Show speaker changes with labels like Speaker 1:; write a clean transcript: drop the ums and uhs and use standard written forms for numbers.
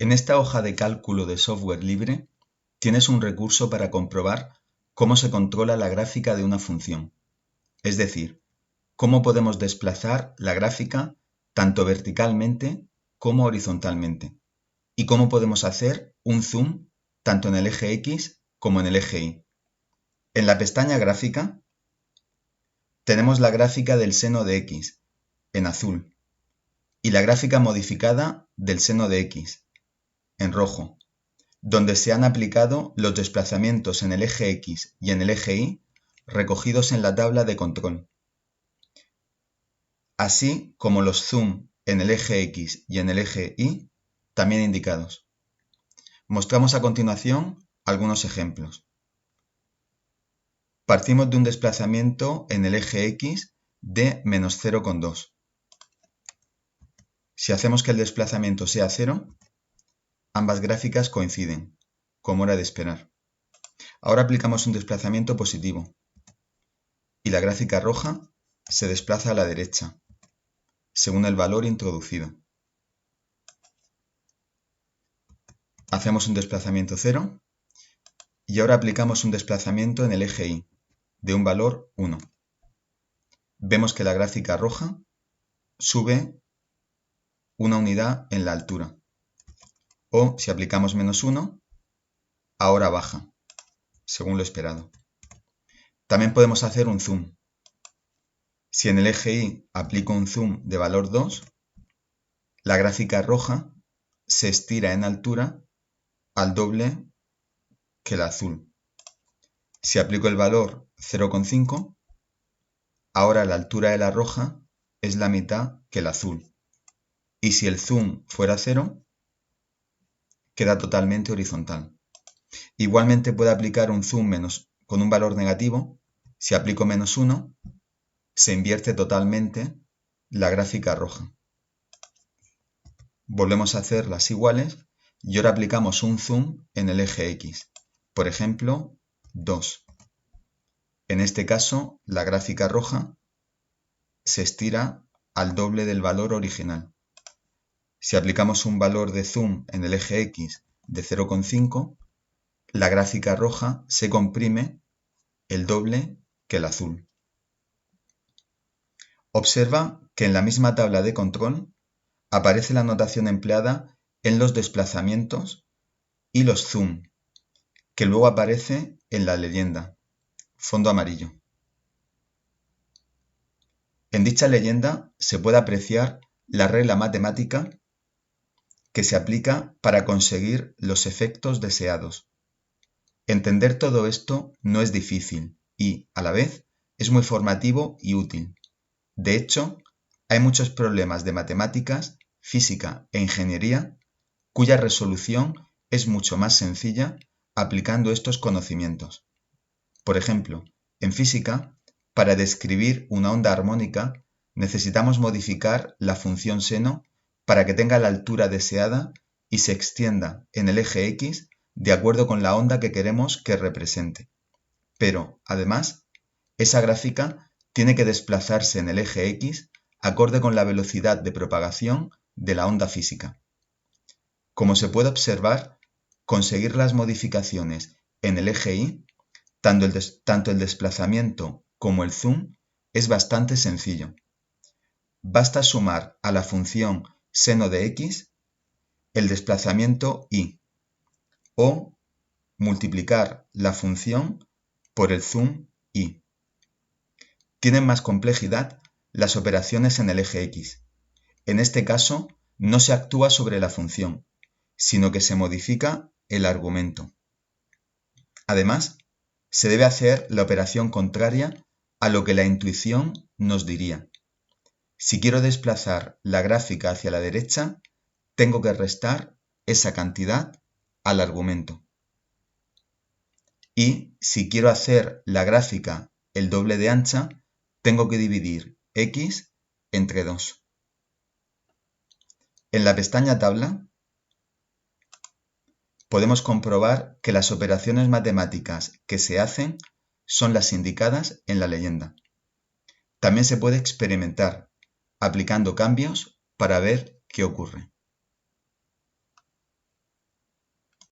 Speaker 1: En esta hoja de cálculo de software libre tienes un recurso para comprobar cómo se controla la gráfica de una función, es decir, cómo podemos desplazar la gráfica tanto verticalmente como horizontalmente, y cómo podemos hacer un zoom tanto en el eje X como en el eje Y. En la pestaña Gráfica tenemos la gráfica del seno de X, en azul, y la gráfica modificada del seno de X, en rojo, donde se han aplicado los desplazamientos en el eje X y en el eje Y recogidos en la tabla de control, así como los zoom en el eje X y en el eje Y también indicados. Mostramos a continuación algunos ejemplos. Partimos de un desplazamiento en el eje X de menos 0,2. Si hacemos que el desplazamiento sea 0, ambas gráficas coinciden, como era de esperar. Ahora aplicamos un desplazamiento positivo y la gráfica roja se desplaza a la derecha, según el valor introducido. Hacemos un desplazamiento 0 y ahora aplicamos un desplazamiento en el eje Y de un valor 1. Vemos que la gráfica roja sube una unidad en la altura, o si aplicamos menos 1, ahora baja, según lo esperado. También podemos hacer un zoom. Si en el eje Y aplico un zoom de valor 2, la gráfica roja se estira en altura al doble que el azul. Si aplico el valor 0,5, ahora la altura de la roja es la mitad que el azul. Y si el zoom fuera 0, queda totalmente horizontal. Igualmente puedo aplicar un zoom con un valor negativo. Si aplico menos 1, se invierte totalmente la gráfica roja. Volvemos a hacerlas iguales y ahora aplicamos un zoom en el eje X. Por ejemplo, 2. En este caso, la gráfica roja se estira al doble del valor original. Si aplicamos un valor de zoom en el eje X de 0,5, la gráfica roja se comprime el doble que el azul. Observa que en la misma tabla de control aparece la notación empleada en los desplazamientos y los zoom, que luego aparece en la leyenda, fondo amarillo. En dicha leyenda se puede apreciar la regla matemática que se aplica para conseguir los efectos deseados. Entender todo esto no es difícil y, a la vez, es muy formativo y útil. De hecho, hay muchos problemas de matemáticas, física e ingeniería cuya resolución es mucho más sencilla aplicando estos conocimientos. Por ejemplo, en física, para describir una onda armónica, necesitamos modificar la función seno para que tenga la altura deseada y se extienda en el eje X de acuerdo con la onda que queremos que represente. Pero, además, esa gráfica tiene que desplazarse en el eje X acorde con la velocidad de propagación de la onda física. Como se puede observar, conseguir las modificaciones en el eje Y, tanto el desplazamiento como el zoom, es bastante sencillo. Basta sumar a la función seno de X el desplazamiento Y o multiplicar la función por el zoom Y. Tienen más complejidad las operaciones en el eje X. En este caso, no se actúa sobre la función, sino que se modifica el argumento. Además, se debe hacer la operación contraria a lo que la intuición nos diría. Si quiero desplazar la gráfica hacia la derecha, tengo que restar esa cantidad al argumento. Y si quiero hacer la gráfica el doble de ancha, tengo que dividir X entre 2. En la pestaña Tabla podemos comprobar que las operaciones matemáticas que se hacen son las indicadas en la leyenda. También se puede experimentar aplicando cambios para ver qué ocurre.